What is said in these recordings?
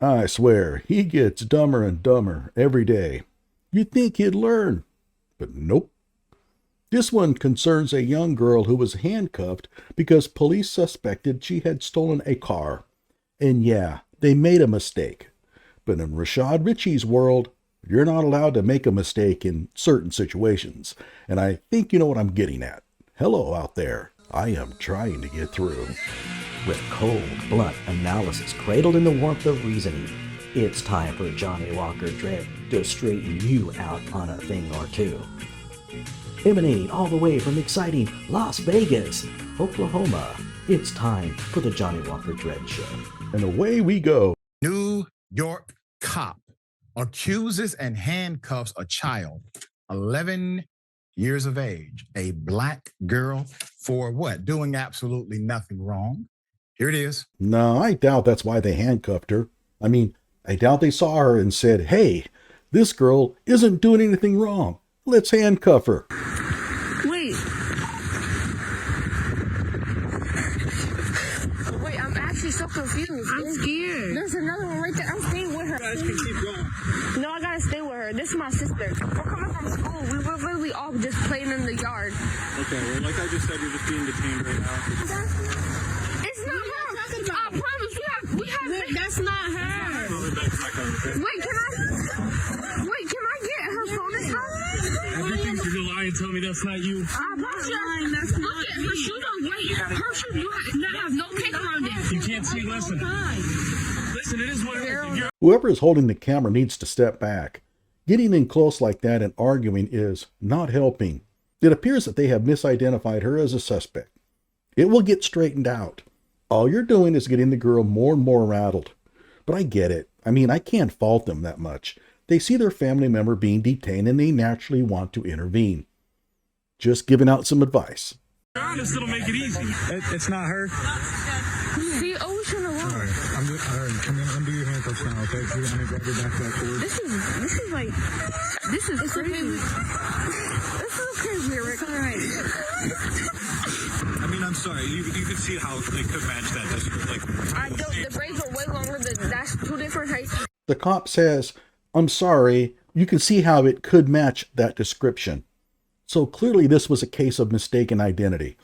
I swear, he gets dumber and dumber every day. You'd think he'd learn, but nope. This one concerns a young girl who was handcuffed because police suspected she had stolen a car. And yeah, they made a mistake. But in Rashad Richey's world, you're not allowed to make a mistake in certain situations. And I think you know what I'm getting at. Hello out there. I am trying to get through. With cold, blunt analysis cradled in the warmth of reasoning, it's time for Johnny Walker Dread to straighten you out on a thing or two. Emanating all the way from exciting Las Vegas, Oklahoma, it's time for the Johnny Walker Dread Show. And away we go. New York cop accuses and handcuffs a child, 11 years of age, a black girl, for what? Doing absolutely nothing wrong. Here it is. No, I doubt that's why they handcuffed her. I mean, I doubt they saw her and said, hey, this girl isn't doing anything wrong. Let's handcuff her. Wait. Wait, I'm actually so confused. I'm scared. There's another one right there. I'm staying with her. You guys can keep going. No, I gotta stay with her. This is my sister. We're coming from school. We were literally all just playing in the yard. Okay, well, like I just said, you're just being detained right now. It's not her. I promise we have. That's not her. Wait, can I get her phone this time? I refuse to lie and tell me that's not you. I'm not lying. That's not Look at her shoe. Don't wait. Her shoe. You have no paper on it. You can't see. Listen. Listen, it is what it is. Whoever is holding the camera needs to step back. Getting in close like that and arguing is not helping. It appears that they have misidentified her as a suspect. It will get straightened out. All you're doing is getting the girl more and more rattled. But I get it. I mean, I can't fault them that much. They see their family member being detained and they naturally want to intervene. Just giving out some advice. Honest, it'll make it easy. It's not her. See, always trying to lie. All right, come in, undo your handcuffs now, okay? So I'm gonna grab your back to that cord. This is crazy. This is crazy, Rick. All right. I mean, I'm sorry. You can see how they could match that. Just like The braids are way longer than that's two different heights. The cop says, I'm sorry, you can see how it could match that description. So clearly this was a case of mistaken identity.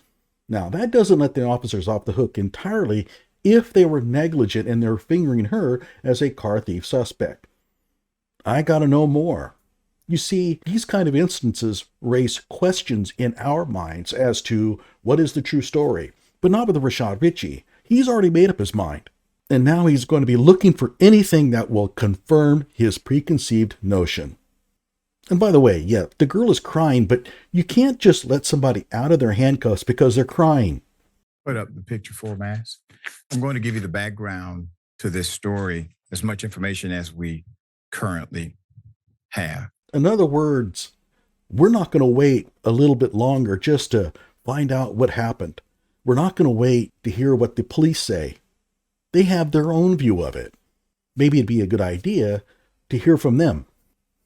Now, that doesn't let the officers off the hook entirely if they were negligent in their fingering her as a car thief suspect. I gotta know more. You see, these kind of instances raise questions in our minds as to what is the true story, but not with Rashad Richey. He's already made up his mind, and now he's going to be looking for anything that will confirm his preconceived notion. And by the way, yeah, the girl is crying, but you can't just let somebody out of their handcuffs because they're crying. Put up the picture format. I'm going to give you the background to this story, as much information as we currently have. In other words, we're not going to wait a little bit longer just to find out what happened. We're not going to wait to hear what the police say. They have their own view of it. Maybe it'd be a good idea to hear from them,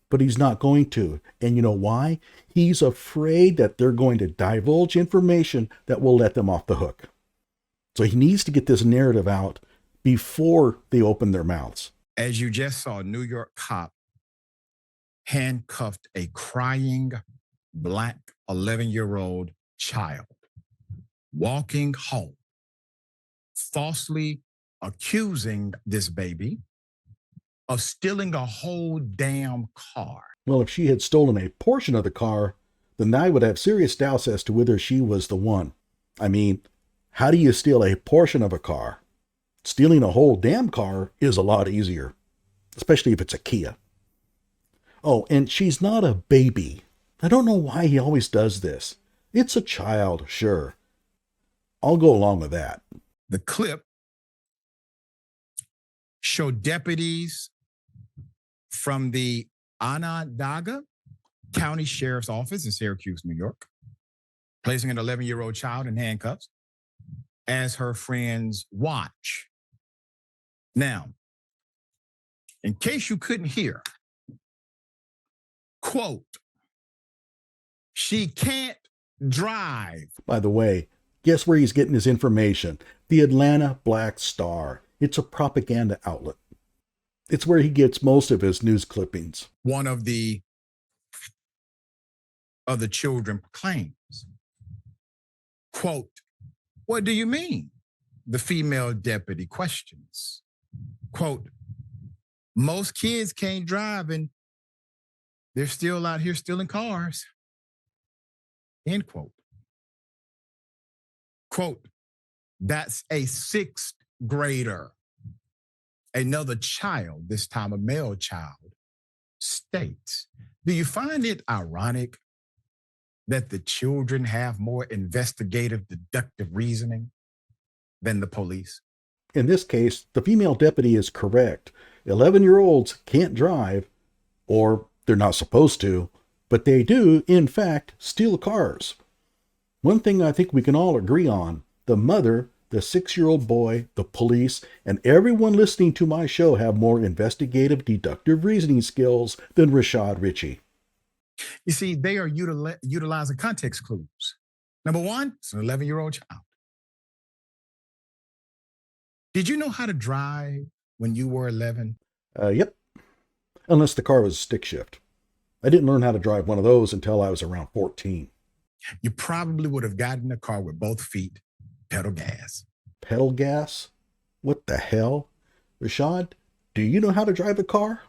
but he's not going to. And you know why? He's afraid that they're going to divulge information that will let them off the hook. So he needs to get this narrative out before they open their mouths. As you just saw, a New York cop handcuffed a crying black 11-year-old child walking home, falsely accusing this baby of stealing a whole damn car. Well, if she had stolen a portion of the car, then I would have serious doubts as to whether she was the one. I mean, how do you steal a portion of a car? Stealing a whole damn car is a lot easier, especially if it's a Kia. Oh, and she's not a baby. I don't know why he always does this. It's a child, sure. I'll go along with that. The clip showed deputies from the Onondaga County Sheriff's Office in Syracuse, New York, placing an 11-year-old child in handcuffs as her friends watch. Now, in case you couldn't hear, quote, she can't drive. By the way, guess where he's getting his information? The Atlanta Black Star. It's a propaganda outlet. It's where he gets most of his news clippings. One of the children claims, quote, "What do you mean?" The female deputy questions, quote, "Most kids can't drive and they're still out here stealing cars," end quote. Quote, "That's a sixth grader." Another child, this time a male child, states, "Do you find it ironic that the children have more investigative, deductive reasoning than the police?" In this case, the female deputy is correct. 11-year-olds can't drive, or they're not supposed to, but they do, in fact, steal cars. One thing I think we can all agree on, the mother, the 6-year-old boy, the police, and everyone listening to my show have more investigative, deductive reasoning skills than Rashad Richey. You see, they are utilizing context clues. Number one, it's an 11-year-old child. Did you know how to drive when you were 11? Yep. Unless the car was stick shift. I didn't learn how to drive one of those until I was around 14. You probably would have gotten a car with both feet, pedal gas. Pedal gas? What the hell? Rashad, do you know how to drive a car?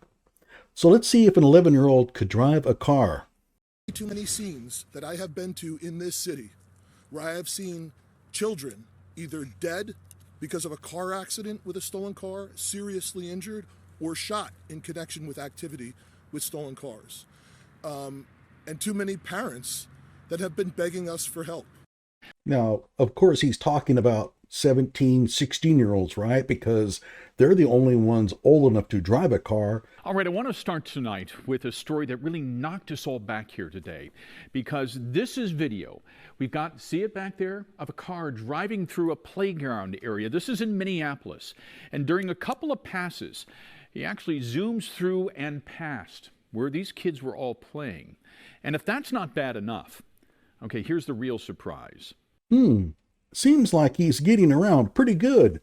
So let's see if an 11-year-old could drive a car. Too many scenes that I have been to in this city where I have seen children either dead because of a car accident with a stolen car, seriously injured, or shot in connection with activity with stolen cars. And too many parents that have been begging us for help. Now, of course, he's talking about 17, 16-year-olds, right? Because they're the only ones old enough to drive a car. All right, I want to start tonight with a story that really knocked us all back here today, because this is video. We've got, see it back there, of a car driving through a playground area. This is in Minneapolis. And during a couple of passes, he actually zooms through and past where these kids were all playing. And if that's not bad enough, okay, here's the real surprise. Seems like he's getting around pretty good.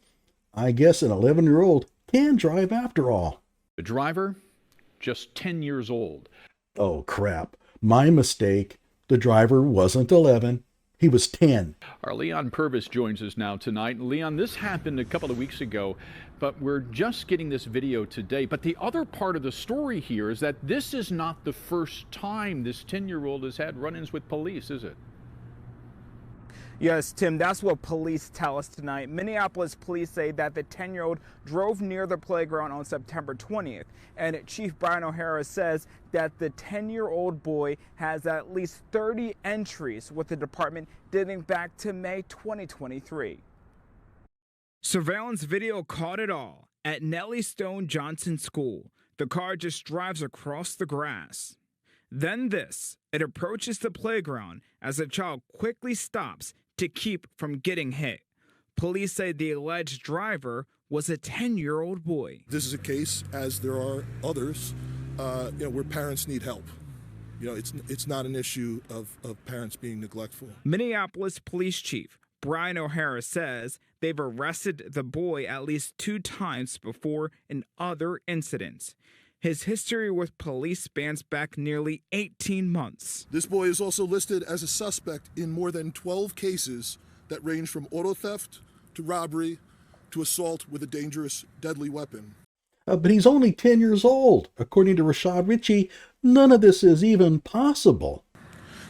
I guess an 11-year-old can drive after all. The driver, just 10 years old. Oh, crap. My mistake. The driver wasn't 11. He was 10. Our Leon Purvis joins us now tonight. Leon, this happened a couple of weeks ago, but we're just getting this video today. But the other part of the story here is that this is not the first time this 10-year-old has had run-ins with police, is it? Yes, Tim, that's what police tell us tonight. Minneapolis police say that the 10-year-old drove near the playground on September 20th. And Chief Brian O'Hara says that the 10-year-old boy has at least 30 entries with the department dating back to May 2023. Surveillance video caught it all at Nellie Stone Johnson School. The car just drives across the grass. Then this, it approaches the playground as the child quickly stops to keep from getting hit. Police say the alleged driver was a 10-year-old boy. This is a case, as there are others, where parents need help. It's not an issue of parents being neglectful. Minneapolis Police Chief Brian O'Hara says they've arrested the boy at least 2 times before in other incidents. His history with police spans back nearly 18 months. This boy is also listed as a suspect in more than 12 cases that range from auto theft to robbery to assault with a dangerous, deadly weapon. But he's only 10 years old. According to Rashad Richey, none of this is even possible.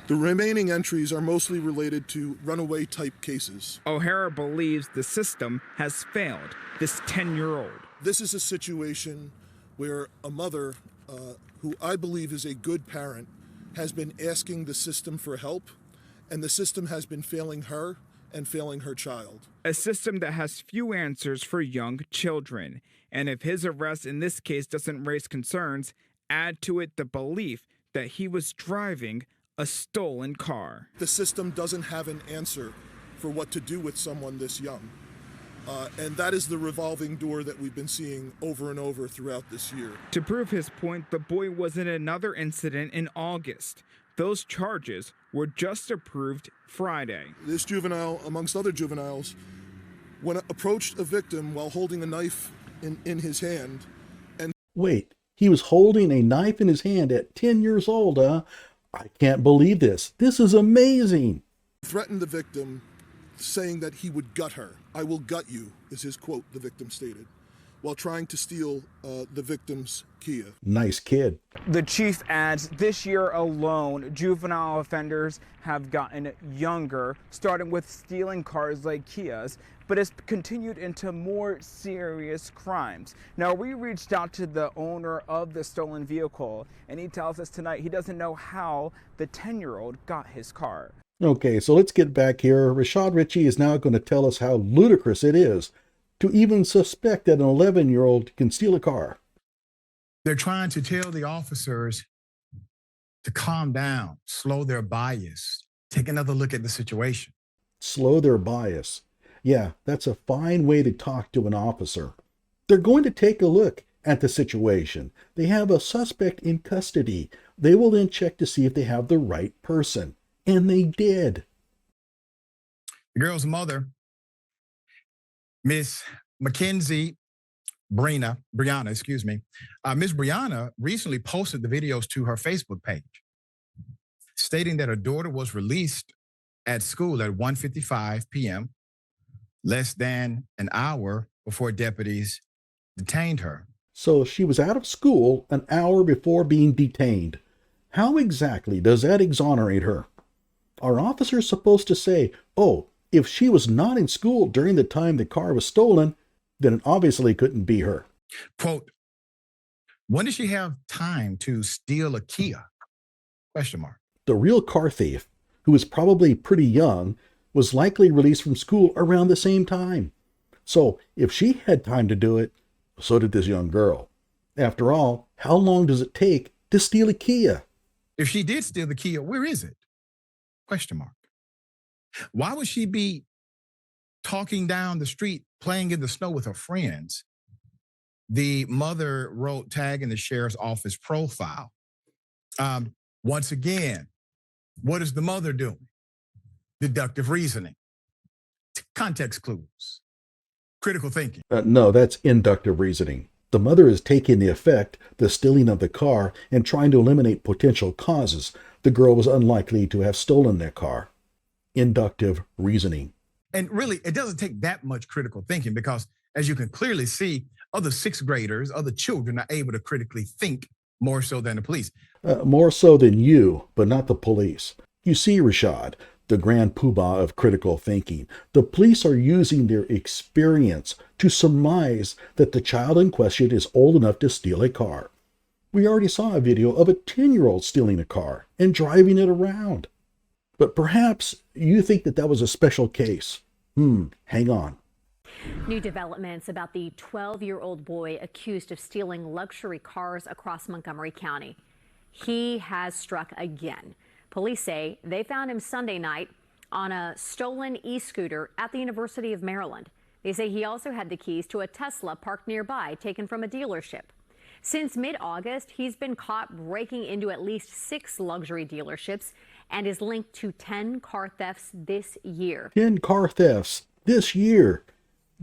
The remaining entries are mostly related to runaway-type cases. O'Hara believes the system has failed this 10-year-old. This is a situation where a mother, who I believe is a good parent, has been asking the system for help, and the system has been failing her and failing her child. A system that has few answers for young children. And if his arrest in this case doesn't raise concerns, add to it the belief that he was driving a stolen car. The system doesn't have an answer for what to do with someone this young. And that is the revolving door that we've been seeing over and over throughout this year. To prove his point, the boy was in another incident in August. Those charges were just approved Friday. This juvenile, amongst other juveniles, when approached a victim while holding a knife in his hand Wait, he was holding a knife in his hand at 10 years old, huh? I can't believe this. This is amazing. Threatened the victim, saying that he would gut her. "I will gut you," is his quote, the victim stated, while trying to steal the victim's Kia. Nice kid. The chief adds this year alone, juvenile offenders have gotten younger, starting with stealing cars like Kias, but it's continued into more serious crimes. Now, we reached out to the owner of the stolen vehicle, and he tells us tonight he doesn't know how the 10-year-old got his car. Okay, so let's get back here. Rashad Richey is now going to tell us how ludicrous it is to even suspect that an 11-year-old can steal a car. They're trying to tell the officers to calm down, slow their bias, take another look at the situation. Slow their bias. Yeah, that's a fine way to talk to an officer. They're going to take a look at the situation. They have a suspect in custody. They will then check to see if they have the right person. And they did. The girl's mother, Miss Mackenzie Brianna, Miss Brianna recently posted the videos to her Facebook page, stating that her daughter was released at school at 1:55 p.m., less than an hour before deputies detained her. So she was out of school an hour before being detained. How exactly does that exonerate her? Are officers supposed to say, oh, if she was not in school during the time the car was stolen, then it obviously couldn't be her? Quote, when did she have time to steal a Kia? Question mark. The real car thief, who was probably pretty young, was likely released from school around the same time. So if she had time to do it, so did this young girl. After all, how long does it take to steal a Kia? If she did steal the Kia, where is it? Question mark. Why would she be talking down the street, playing in the snow with her friends? The mother wrote, tagging the sheriff's office profile. Once again, what is the mother doing? Deductive reasoning, context clues, critical thinking. No, that's inductive reasoning. The mother is taking the effect, the stealing of the car, and trying to eliminate potential causes. The girl was unlikely to have stolen their car. Inductive reasoning. And really, it doesn't take that much critical thinking because, as you can clearly see, other sixth graders, other children are able to critically think more so than the police. More so than you, but not the police. You see, Rashad, the grand poobah of critical thinking, the police are using their experience to surmise that the child in question is old enough to steal a car. We already saw a video of a 10-year-old stealing a car and driving it around. But perhaps you think that was a special case. Hang on. New developments about the 12-year-old boy accused of stealing luxury cars across Montgomery County. He has struck again. Police say they found him Sunday night on a stolen e-scooter at the University of Maryland. They say he also had the keys to a Tesla parked nearby, taken from a dealership. Since mid-August, he's been caught breaking into at least 6 luxury dealerships and is linked to 10 car thefts this year. 10 car thefts this year.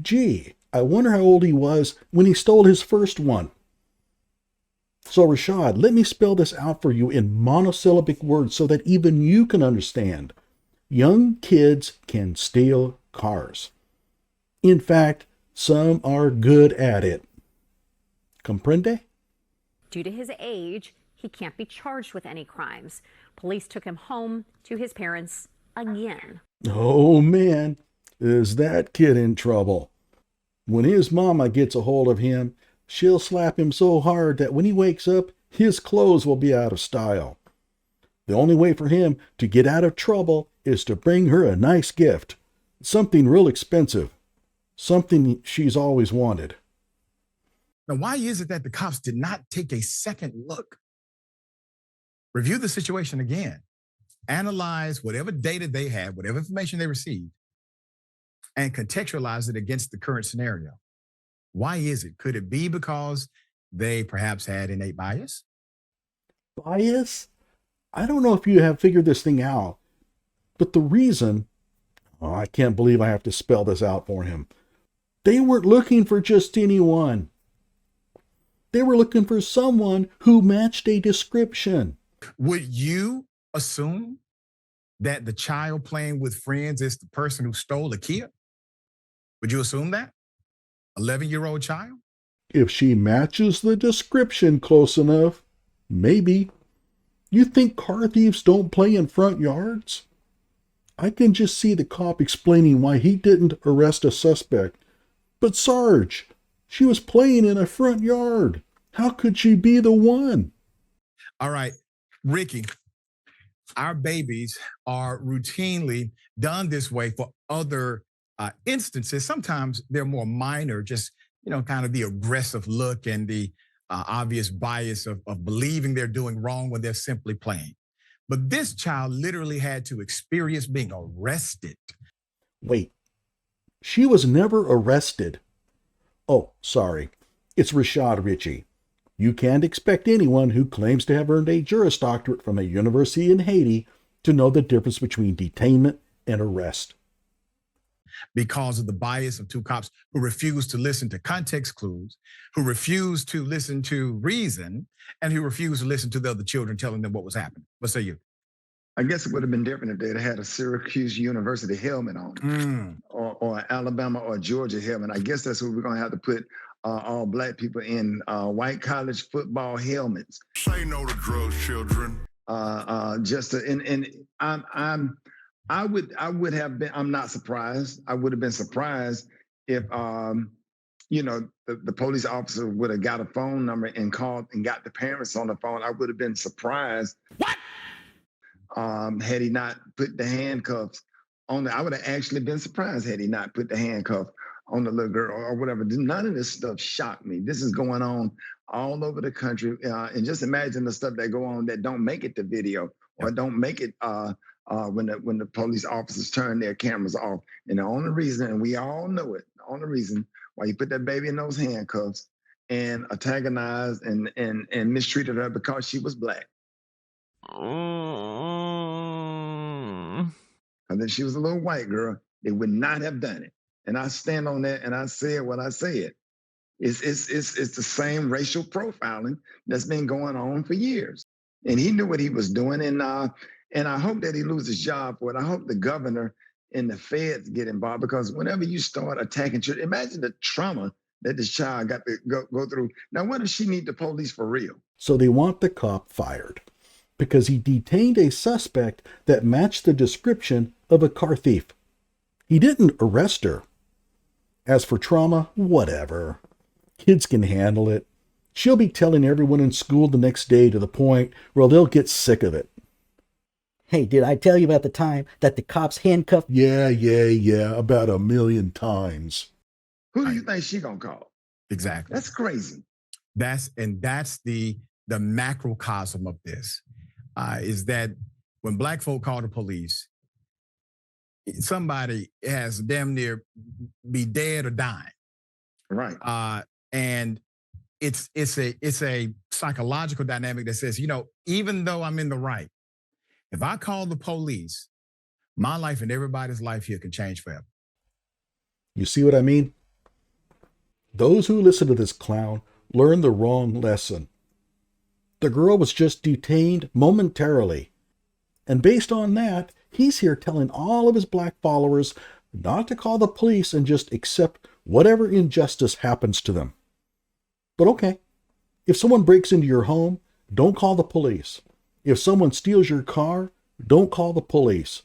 Gee, I wonder how old he was when he stole his first one. So Rashad, let me spell this out for you in monosyllabic words so that even you can understand. Young kids can steal cars. In fact, some are good at it. Comprende? Due to his age, he can't be charged with any crimes. Police took him home to his parents again. Oh man, is that kid in trouble? When his mama gets a hold of him, she'll slap him so hard that when he wakes up, his clothes will be out of style. The only way for him to get out of trouble is to bring her a nice gift. Something real expensive. Something she's always wanted. Now, why is it that the cops did not take a second look? Review the situation again. Analyze whatever data they had, whatever information they received, and contextualize it against the current scenario. Why is it? Could it be because they perhaps had innate bias? Bias? I don't know if you have figured this thing out, but the reason, I can't believe I have to spell this out for him. They weren't looking for just anyone. They were looking for someone who matched a description. Would you assume that the child playing with friends is the person who stole the Kia? Would you assume that? 11-year-old child? If she matches the description close enough, maybe. You think car thieves don't play in front yards? I can just see the cop explaining why he didn't arrest a suspect. But Sarge, she was playing in a front yard. How could she be the one? All right, Ricky, our babies are routinely done this way for other instances. Sometimes they're more minor, just, kind of the aggressive look and the obvious bias of believing they're doing wrong when they're simply playing. But this child literally had to experience being arrested. Wait, she was never arrested. Oh, sorry. It's Rashad Richey. You can't expect anyone who claims to have earned a Juris Doctorate from a university in Haiti to know the difference between detainment and arrest. Because of the bias of two cops who refused to listen to context clues, who refused to listen to reason, and who refused to listen to the other children telling them what was happening. What say you? I guess it would have been different if they'd had a Syracuse University helmet on, or Alabama or Georgia helmet. I guess that's what we're going to have to put all black people in white college football helmets. Say no to drugs, children. I would have been. I'm not surprised. I would have been surprised if the police officer would have got a phone number and called and got the parents on the phone. I would have been surprised. What? Had he not put the handcuffs on I would have actually been surprised had he not put the handcuff on the little girl or whatever. None of this stuff shocked me. This is going on all over the country. And just imagine the stuff that go on that don't make it to video or don't make it when the police officers turn their cameras off. And the only reason, and we all know it, the only reason why you put that baby in those handcuffs and antagonized and mistreated her because she was black. And then she was a little white girl, they would not have done it. And I stand on that and I said what I said. It's the same racial profiling that's been going on for years. And he knew what he was doing. And I hope that he loses his job for it. I hope the governor and the feds get involved, because whenever you start attacking children, imagine the trauma that this child got to go through. Now, what if she need the police for real? So they want the cop fired because he detained a suspect that matched the description of a car thief. He didn't arrest her. As for trauma, whatever. Kids can handle it. She'll be telling everyone in school the next day to the point where they'll get sick of it. Hey, did I tell you about the time that the cops handcuffed? Yeah, about 1,000,000 times. Who do you think she gonna call? Exactly. That's crazy. That's the macrocosm of this, is that when black folk call the police, somebody has damn near be dead or dying. Right. And it's a psychological dynamic that says, even though I'm in the right, if I call the police, my life and everybody's life here can change forever. You see what I mean? Those who listen to this clown learn the wrong lesson. The girl was just detained momentarily. And based on that, he's here telling all of his black followers not to call the police and just accept whatever injustice happens to them. But okay, if someone breaks into your home, don't call the police. If someone steals your car, don't call the police.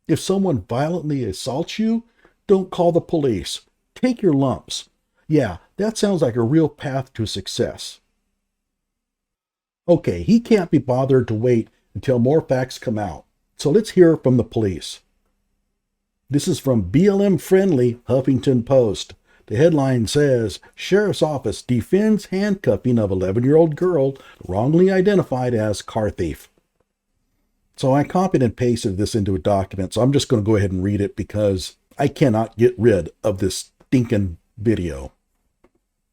If someone violently assaults you, don't call the police. Take your lumps. Yeah, that sounds like a real path to success. Okay, he can't be bothered to wait until more facts come out. So let's hear from the police. This is from BLM-friendly Huffington Post. The headline says, Sheriff's Office defends handcuffing of 11-year-old girl wrongly identified as car thief. So I copied and pasted this into a document, so I'm just going to go ahead and read it because I cannot get rid of this stinking video.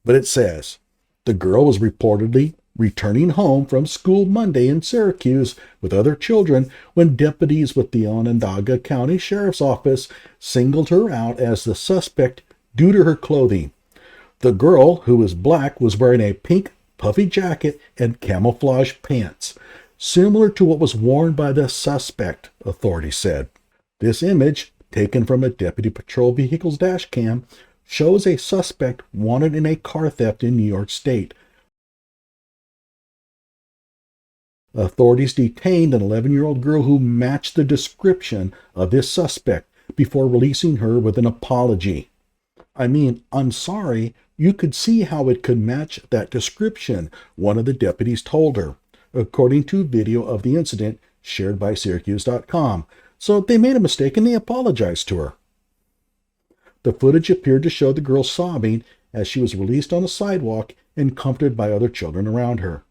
But it says, the girl was reportedly returning home from school Monday in Syracuse with other children when deputies with the Onondaga County Sheriff's Office singled her out as the suspect due to her clothing. The girl, who was black, was wearing a pink puffy jacket, and camouflage pants, similar to what was worn by the suspect, authorities said. This image, taken from a deputy patrol vehicle's dash cam, shows a suspect wanted in a car theft in New York State. Authorities detained an 11-year-old girl who matched the description of this suspect before releasing her with an apology. I mean, I'm sorry, you could see how it could match that description, one of the deputies told her, according to video of the incident shared by Syracuse.com. So they made a mistake and they apologized to her. The footage appeared to show the girl sobbing as she was released on the sidewalk and comforted by other children around her.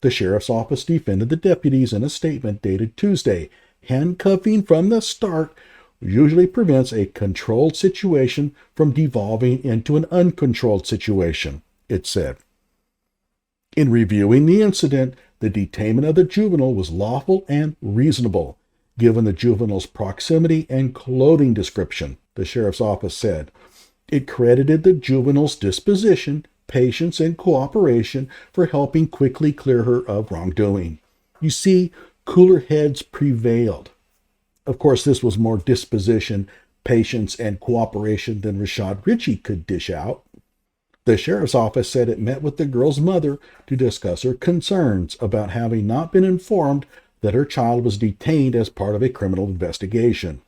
The sheriff's office defended the deputies in a statement dated Tuesday. Handcuffing from the start usually prevents a controlled situation from devolving into an uncontrolled situation, it said. In reviewing the incident, the detainment of the juvenile was lawful and reasonable, given the juvenile's proximity and clothing description, the sheriff's office said. It credited the juvenile's disposition, patience, and cooperation for helping quickly clear her of wrongdoing. You see, cooler heads prevailed. Of course, this was more disposition, patience, and cooperation than Rashad Richey could dish out. The sheriff's office said it met with the girl's mother to discuss her concerns about having not been informed that her child was detained as part of a criminal investigation.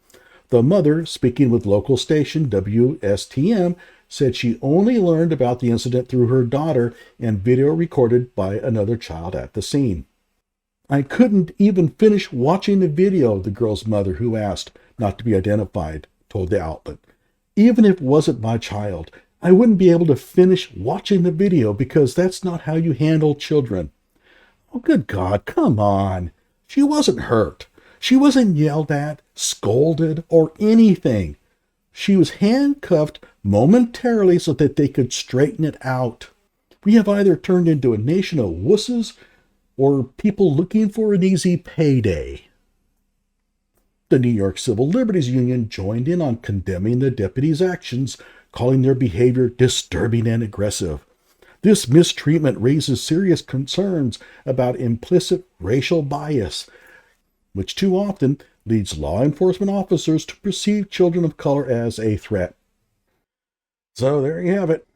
The mother, speaking with local station WSTM, said she only learned about the incident through her daughter and video recorded by another child at the scene. I couldn't even finish watching the video, the girl's mother, who asked not to be identified, told the outlet. Even if it wasn't my child, I wouldn't be able to finish watching the video because that's not how you handle children. Oh, good God, come on. She wasn't hurt. She wasn't yelled at, scolded, or anything. She was handcuffed momentarily so that they could straighten it out. We have either turned into a nation of wusses or people looking for an easy payday. The New York Civil Liberties Union joined in on condemning the deputies' actions, calling their behavior disturbing and aggressive. This mistreatment raises serious concerns about implicit racial bias, which too often leads law enforcement officers to perceive children of color as a threat. So there you have it.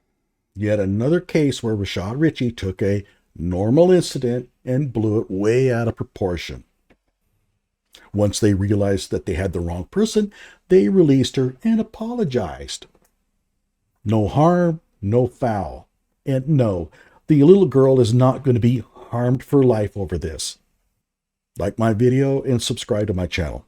Yet another case where Rashad Richey took a normal incident and blew it way out of proportion. Once they realized that they had the wrong person, they released her and apologized. No harm, no foul. And no, the little girl is not going to be harmed for life over this. Like my video and subscribe to my channel.